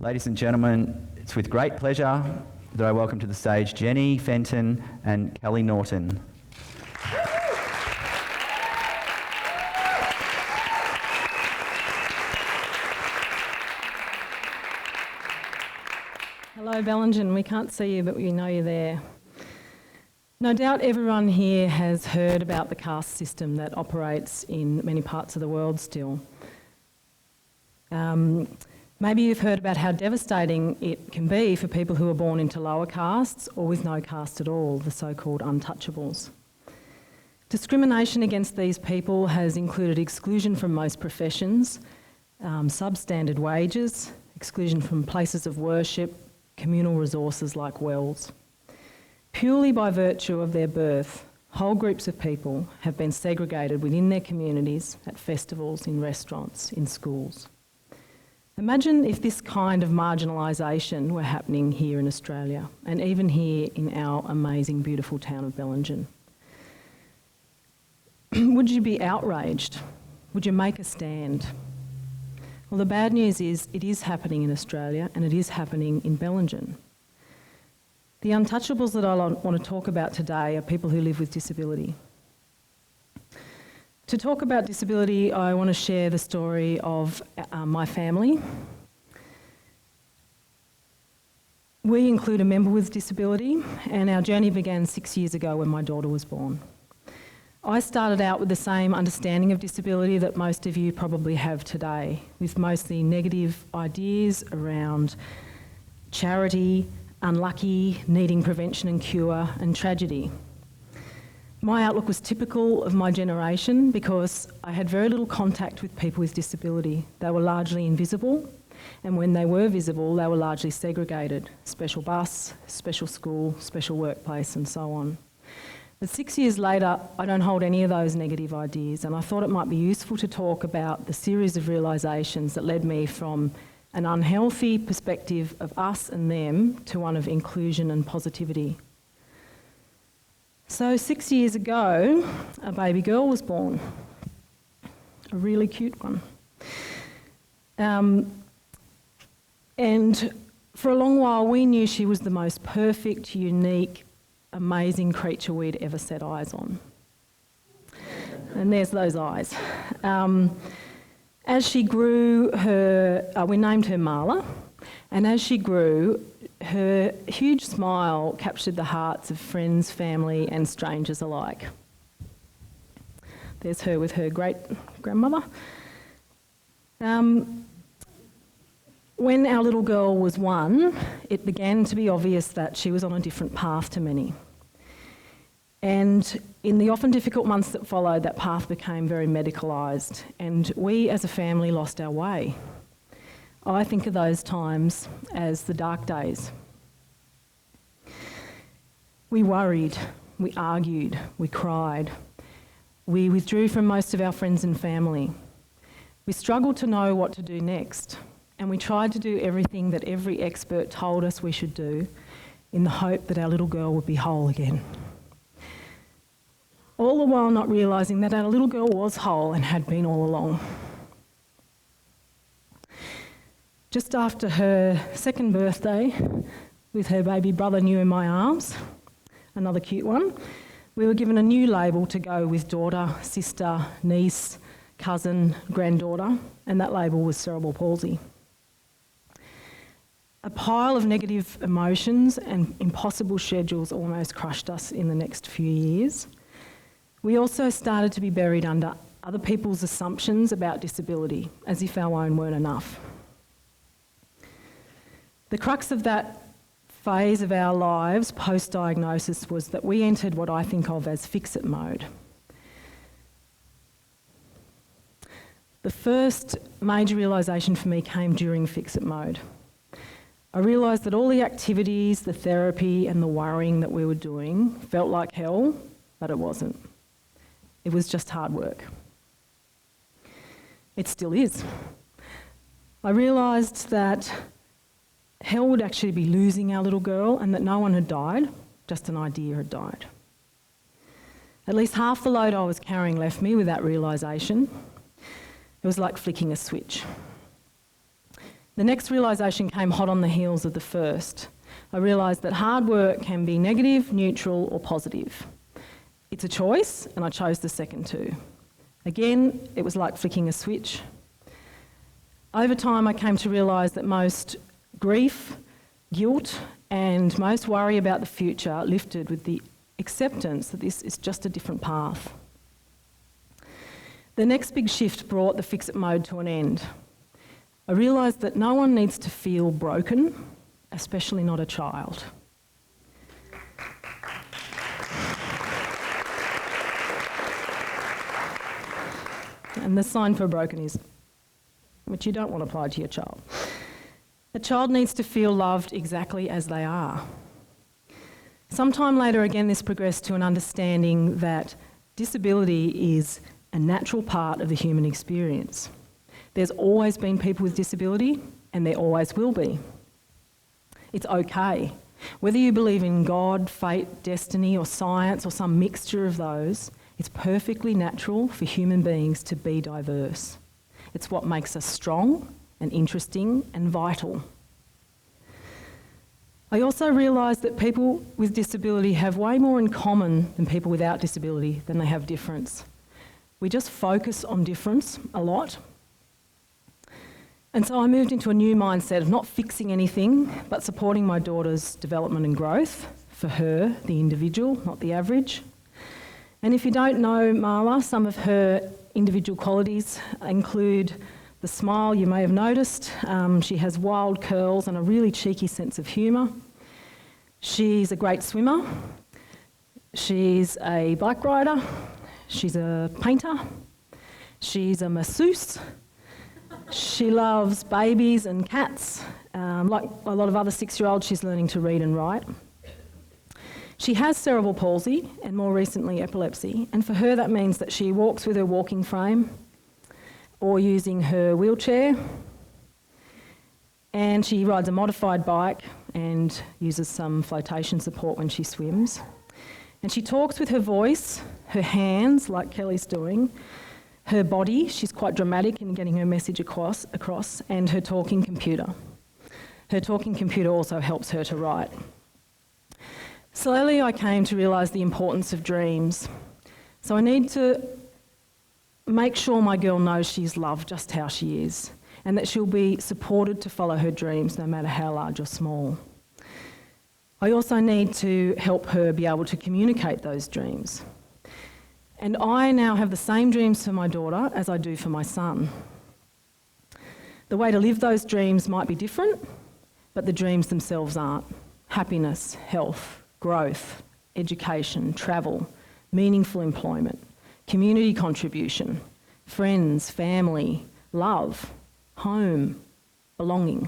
Ladies and gentlemen, it's with great pleasure that I welcome to the stage Jenny Fenton and Kelly Norton. Hello Bellingen, we can't see you but we know you're there. No doubt everyone here has heard about the caste system that operates in many parts of the world still. Maybe you've heard about how devastating it can be for people who are born into lower castes or with no caste at all, the so-called untouchables. Discrimination against these people has included exclusion from most professions, substandard wages, exclusion from places of worship, communal resources like wells. Purely by virtue of their birth, whole groups of people have been segregated within their communities, at festivals, in restaurants, in schools. Imagine if this kind of marginalisation were happening here in Australia, and even here in our amazing, beautiful town of Bellingen. Would you be outraged? Would you make a stand? Well, the bad news is it is happening in Australia and it is happening in Bellingen. The untouchables that I want to talk about today are people who live with disability. To talk about disability, I want to share the story of my family. We include a member with disability, and our journey began 6 years ago when my daughter was born. I started out with the same understanding of disability that most of you probably have today, with mostly negative ideas around charity, unlucky, needing prevention and cure, and tragedy. My outlook was typical of my generation because I had very little contact with people with disability. They were largely invisible, and when they were visible, they were largely segregated. Special bus, special school, special workplace, and so on. But 6 years later, I don't hold any of those negative ideas, and I thought it might be useful to talk about the series of realisations that led me from an unhealthy perspective of us and them to one of inclusion and positivity. So 6 years ago, a baby girl was born, a really cute one. And for a long while we knew she was the most perfect, unique, amazing creature we'd ever set eyes on. And there's those eyes. As she grew, we named her Marla, and as she grew, her huge smile captured the hearts of friends, family and strangers alike. There's her with her great-grandmother. When our little girl was 1, it began to be obvious that she was on a different path to many. And in the often difficult months that followed, that path became very medicalised, and we as a family lost our way. I think of those times as the dark days. We worried, we argued, we cried. We withdrew from most of our friends and family. We struggled to know what to do next, and we tried to do everything that every expert told us we should do in the hope that our little girl would be whole again. All the while not realising that our little girl was whole and had been all along. Just after her second birthday, with her baby brother new in my arms, another cute one, we were given a new label to go with daughter, sister, niece, cousin, granddaughter, and that label was cerebral palsy. A pile of negative emotions and impossible schedules almost crushed us in the next few years. We also started to be buried under other people's assumptions about disability, as if our own weren't enough. The crux of that phase of our lives post-diagnosis was that we entered what I think of as fix-it mode. The first major realisation for me came during fix-it mode. I realised that all the activities, the therapy and the worrying that we were doing felt like hell, but it wasn't. It was just hard work. It still is. I realised that hell would actually be losing our little girl and that no one had died, just an idea had died. At least half the load I was carrying left me with that realisation. It was like flicking a switch. The next realisation came hot on the heels of the first. I realised that hard work can be negative, neutral or positive. It's a choice, and I chose the second too. Again, it was like flicking a switch. Over time, I came to realise that most grief, guilt and most worry about the future lifted with the acceptance that this is just a different path. The next big shift brought the fix-it mode to an end. I realised that no one needs to feel broken, especially not a child. And the sign for broken is, which you don't want to apply to your child. A child needs to feel loved exactly as they are. Sometime later, again, this progressed to an understanding that disability is a natural part of the human experience. There's always been people with disability, and there always will be. It's okay. Whether you believe in God, fate, destiny, or science, or some mixture of those, it's perfectly natural for human beings to be diverse. It's what makes us strong and interesting and vital. I also realised that people with disability have way more in common than people without disability than they have difference. We just focus on difference a lot. And so I moved into a new mindset of not fixing anything, but supporting my daughter's development and growth, for her, the individual, not the average. And if you don't know Marla, some of her individual qualities include the smile you may have noticed. She has wild curls and a really cheeky sense of humour. She's a great swimmer. She's a bike rider. She's a painter. She's a masseuse. She loves babies and cats. Like a lot of other 6-year-olds, she's learning to read and write. She has cerebral palsy and more recently epilepsy, and for her that means that she walks with her walking frame or using her wheelchair, and she rides a modified bike and uses some flotation support when she swims. And she talks with her voice, her hands, like Kelly's doing, her body, she's quite dramatic in getting her message across, and her talking computer. Her talking computer also helps her to write. Slowly I came to realise the importance of dreams. So I need to make sure my girl knows she's loved just how she is, and that she'll be supported to follow her dreams no matter how large or small. I also need to help her be able to communicate those dreams. And I now have the same dreams for my daughter as I do for my son. The way to live those dreams might be different, but the dreams themselves aren't. Happiness, health, growth, education, travel, meaningful employment, community contribution, friends, family, love, home, belonging.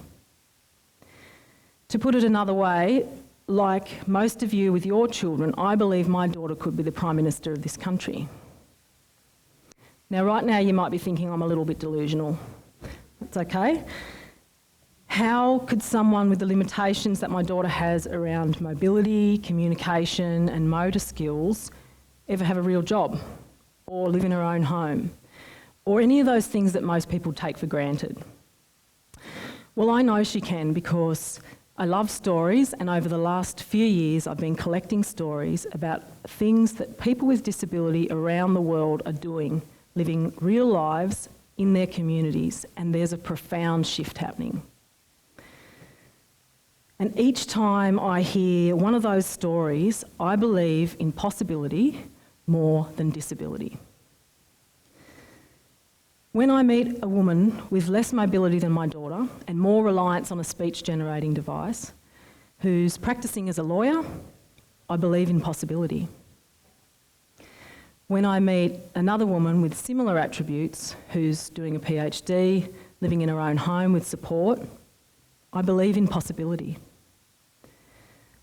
To put it another way, like most of you with your children, I believe my daughter could be the Prime Minister of this country. Now, right now you might be thinking I'm a little bit delusional. That's okay. How could someone with the limitations that my daughter has around mobility, communication and motor skills ever have a real job or live in her own home or any of those things that most people take for granted? Well, I know she can because I love stories, and over the last few years I've been collecting stories about things that people with disability around the world are doing, living real lives in their communities, and there's a profound shift happening. And each time I hear one of those stories, I believe in possibility more than disability. When I meet a woman with less mobility than my daughter and more reliance on a speech-generating device who's practicing as a lawyer, I believe in possibility. When I meet another woman with similar attributes who's doing a PhD, living in her own home with support, I believe in possibility.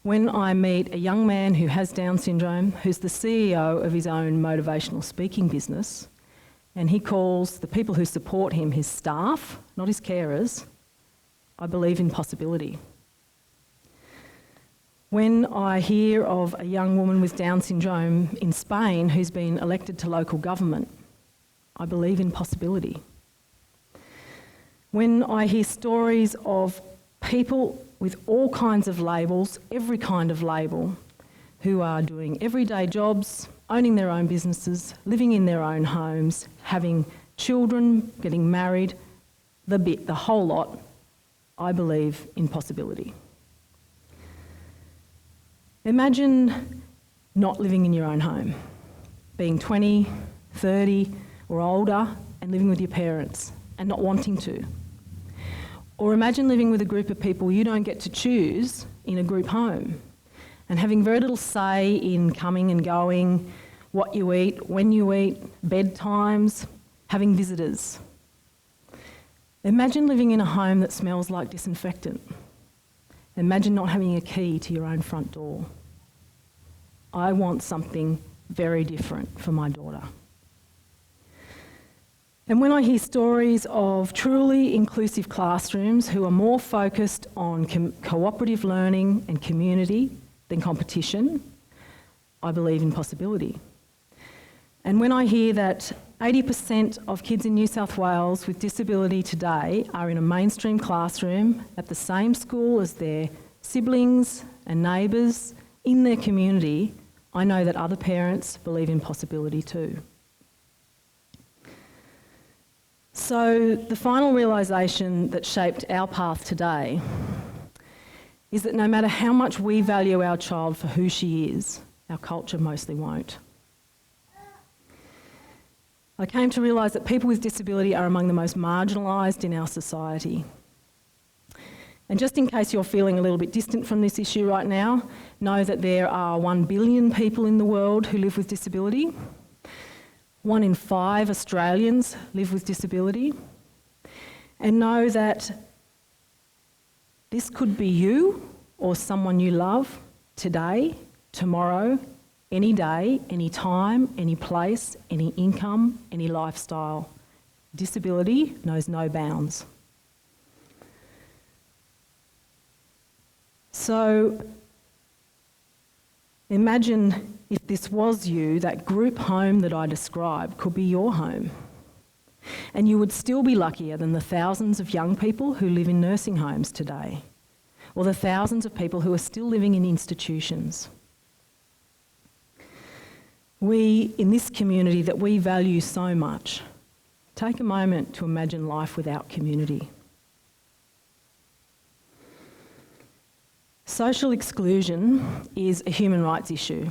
When I meet a young man who has Down syndrome, who's the CEO of his own motivational speaking business, and he calls the people who support him his staff, not his carers, I believe in possibility. When I hear of a young woman with Down syndrome in Spain who's been elected to local government, I believe in possibility. When I hear stories of people with all kinds of labels, every kind of label, who are doing everyday jobs, owning their own businesses, living in their own homes, having children, getting married, the whole lot, I believe in possibility. Imagine not living in your own home, being 20, 30 or older and living with your parents and not wanting to. Or imagine living with a group of people you don't get to choose in a group home and having very little say in coming and going, what you eat, when you eat, bedtimes, having visitors. Imagine living in a home that smells like disinfectant. Imagine not having a key to your own front door. I want something very different for my daughter. And when I hear stories of truly inclusive classrooms who are more focused on cooperative learning and community than competition, I believe in possibility. And when I hear that 80% of kids in New South Wales with disability today are in a mainstream classroom at the same school as their siblings and neighbours in their community, I know that other parents believe in possibility too. So the final realisation that shaped our path today is that no matter how much we value our child for who she is, our culture mostly won't. I came to realise that people with disability are among the most marginalised in our society. And just in case you're feeling a little bit distant from this issue right now, know that there are 1 billion people in the world who live with disability. 1 in 5 Australians live with disability. And know that this could be you or someone you love today, tomorrow, any day, any time, any place, any income, any lifestyle. Disability knows no bounds. So imagine if this was you, that group home that I described could be your home. And you would still be luckier than the thousands of young people who live in nursing homes today, or the thousands of people who are still living in institutions. We, in this community that we value so much, take a moment to imagine life without community. Social exclusion is a human rights issue,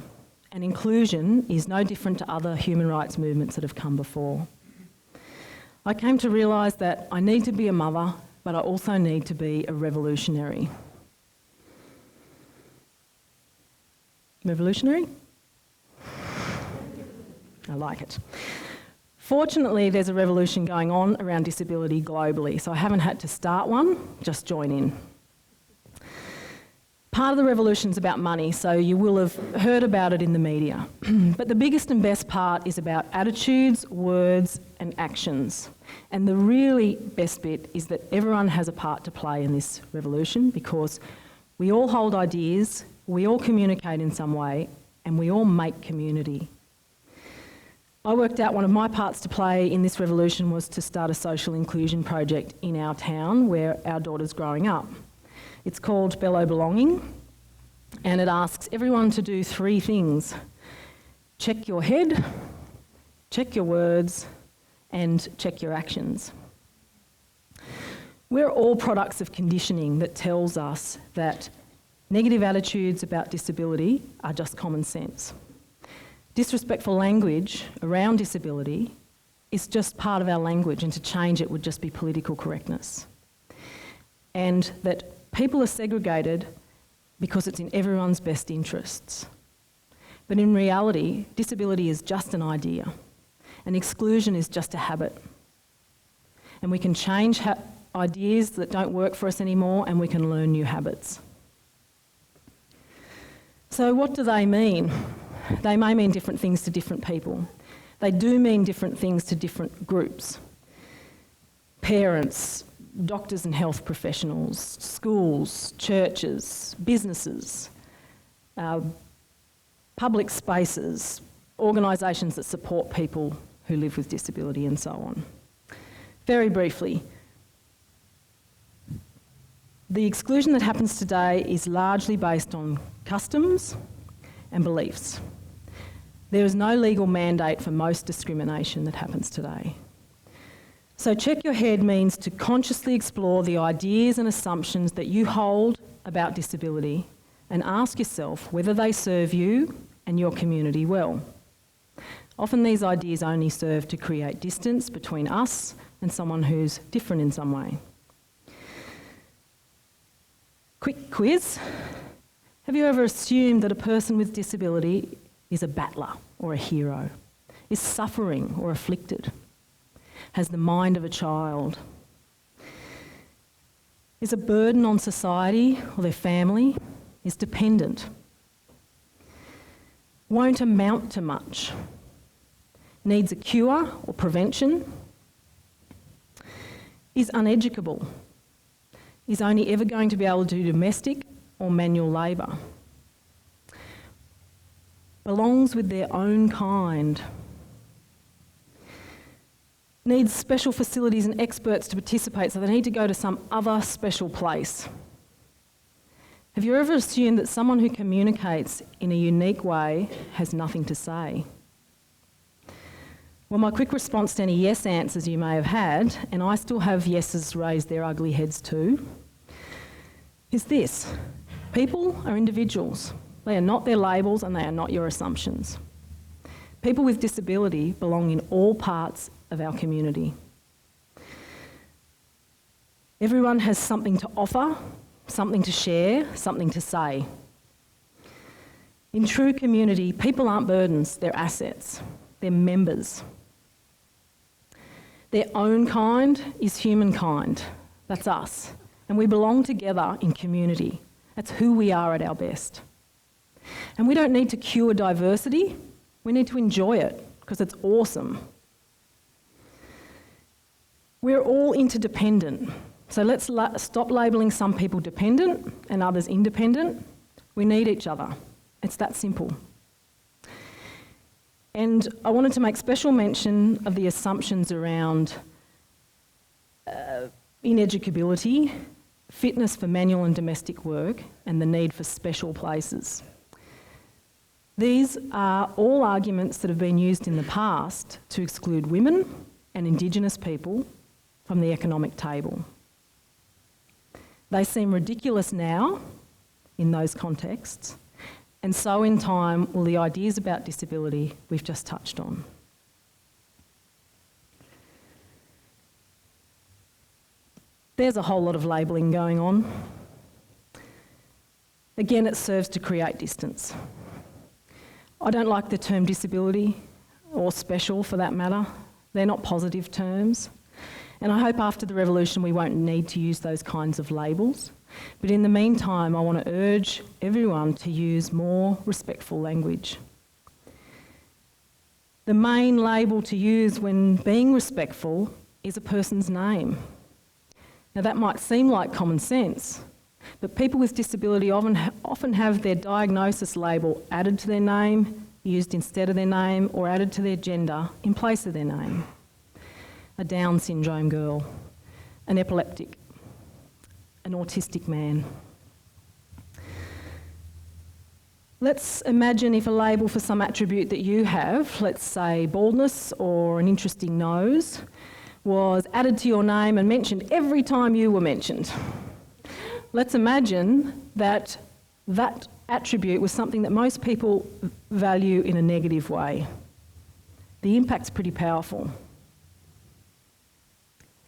and inclusion is no different to other human rights movements that have come before. I came to realise that I need to be a mother, but I also need to be a revolutionary. Revolutionary? I like it. Fortunately, there's a revolution going on around disability globally, so I haven't had to start one, just join in. Part of the revolution's about money, so you will have heard about it in the media. But the biggest and best part is about attitudes, words and actions. And the really best bit is that everyone has a part to play in this revolution because we all hold ideas, we all communicate in some way, and we all make community. I worked out one of my parts to play in this revolution was to start a social inclusion project in our town where our daughter's growing up. It's called Bello Belonging, and it asks everyone to do 3 things. Check your head, check your words, and check your actions. We're all products of conditioning that tells us that negative attitudes about disability are just common sense. Disrespectful language around disability is just part of our language, and to change it would just be political correctness. And that people are segregated because it's in everyone's best interests. But in reality, disability is just an idea, and exclusion is just a habit. And we can change ideas that don't work for us anymore, and we can learn new habits. So what do they mean? They may mean different things to different people. They do mean different things to different groups. Parents, doctors and health professionals, schools, churches, businesses, public spaces, organisations that support people who live with disability and so on. Very briefly, The exclusion that happens today is largely based on customs and beliefs. There is no legal mandate for most discrimination that happens today. So check your head means to consciously explore the ideas and assumptions that you hold about disability and ask yourself whether they serve you and your community well. Often these ideas only serve to create distance between us and someone who's different in some way. Quick quiz. Have you ever assumed that a person with disability is a battler or a hero, is suffering or afflicted, has the mind of a child, is a burden on society or their family, is dependent, won't amount to much, needs a cure or prevention, is uneducable, is only ever going to be able to do domestic or manual labour, belongs with their own kind, needs special facilities and experts to participate, so they need to go to some other special place. Have you ever assumed that someone who communicates in a unique way has nothing to say? Well, my quick response to any yes answers you may have had, and I still have yeses raise their ugly heads too, is this: people are individuals. They are not their labels and they are not your assumptions. People with disability belong in all parts of our community. Everyone has something to offer, something to share, something to say. In true community, people aren't burdens, they're assets. They're members. Their own kind is humankind. That's us. And we belong together in community. That's who we are at our best. And we don't need to cure diversity, we need to enjoy it because it's awesome. We're all interdependent, so let's stop labelling some people dependent and others independent. We need each other. It's that simple. And I wanted to make special mention of the assumptions around ineducability, fitness for manual and domestic work, and the need for special places. These are all arguments that have been used in the past to exclude women and Indigenous people from the economic table. They seem ridiculous now in those contexts, and so in time will the ideas about disability we've just touched on. There's a whole lot of labelling going on. Again, it serves to create distance. I don't like the term disability, or special for that matter. They're not positive terms. And I hope after the revolution we won't need to use those kinds of labels. But in the meantime, I want to urge everyone to use more respectful language. The main label to use when being respectful is a person's name. Now that might seem like common sense, but people with disability often have their diagnosis label added to their name, used instead of their name, or added to their gender in place of their name. A Down syndrome girl, an epileptic, an autistic man. Let's imagine if a label for some attribute that you have, let's say baldness or an interesting nose, was added to your name and mentioned every time you were mentioned. Let's imagine that that attribute was something that most people value in a negative way. The impact's pretty powerful.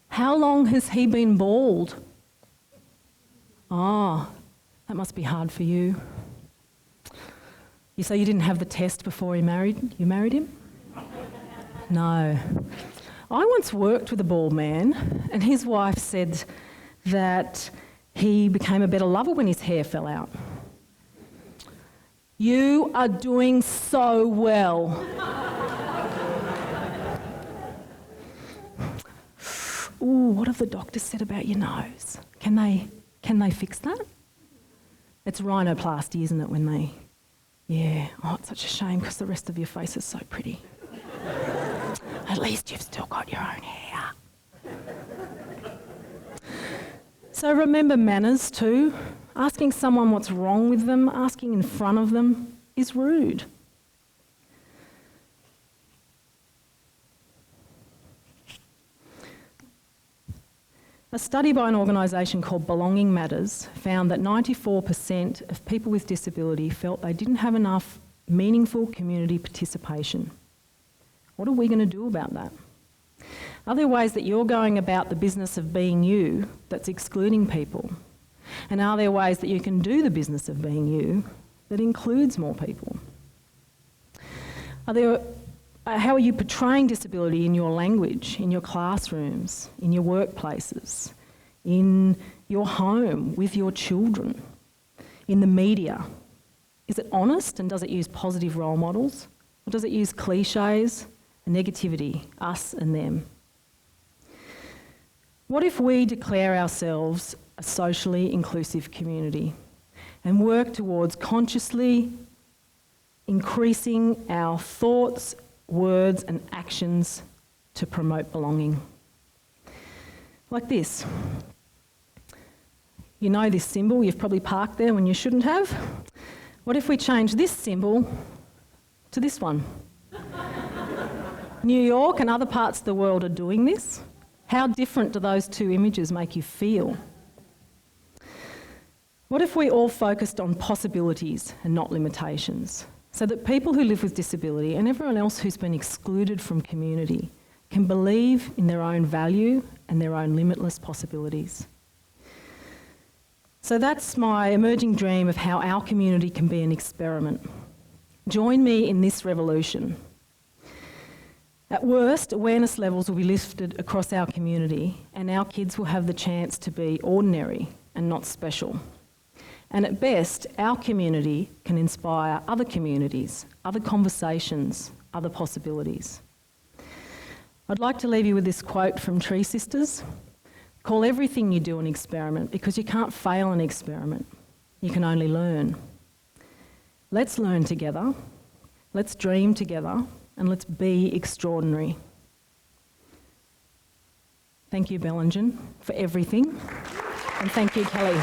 How long has he been bald? Ah, that must be hard for you. You say you didn't have the test before you married him? No. I once worked with a bald man, and his wife said that he became a better lover when his hair fell out. You are doing so well. Ooh, what have the doctors said about your nose? Can they fix that? It's rhinoplasty, isn't it, when they... Yeah, oh, it's such a shame because the rest of your face is so pretty. At least you've still got your own hair. So remember manners too. Asking someone what's wrong with them, asking in front of them, is rude. A study by an organisation called Belonging Matters found that 94% of people with disability felt they didn't have enough meaningful community participation. What are we going to do about that? Are there ways that you're going about the business of being you that's excluding people? And are there ways that you can do the business of being you that includes more people? How are you portraying disability in your language, in your classrooms, in your workplaces, in your home, with your children, in the media? Is it honest, and does it use positive role models? Or does it use cliches and negativity, us and them? What if we declare ourselves a socially inclusive community and work towards consciously increasing our thoughts, words and actions to promote belonging? Like this. You know this symbol, you've probably parked there when you shouldn't have. What if we change this symbol to this one? New York and other parts of the world are doing this. How different do those two images make you feel? What if we all focused on possibilities and not limitations, so that people who live with disability and everyone else who's been excluded from community can believe in their own value and their own limitless possibilities? So that's my emerging dream of how our community can be an experiment. Join me in this revolution. At worst, awareness levels will be lifted across our community and our kids will have the chance to be ordinary and not special. And at best, our community can inspire other communities, other conversations, other possibilities. I'd like to leave you with this quote from Tree Sisters. Call everything you do an experiment, because you can't fail an experiment. You can only learn. Let's learn together, let's dream together, and let's be extraordinary. Thank you, Bellingen, for everything. And thank you, Kelly.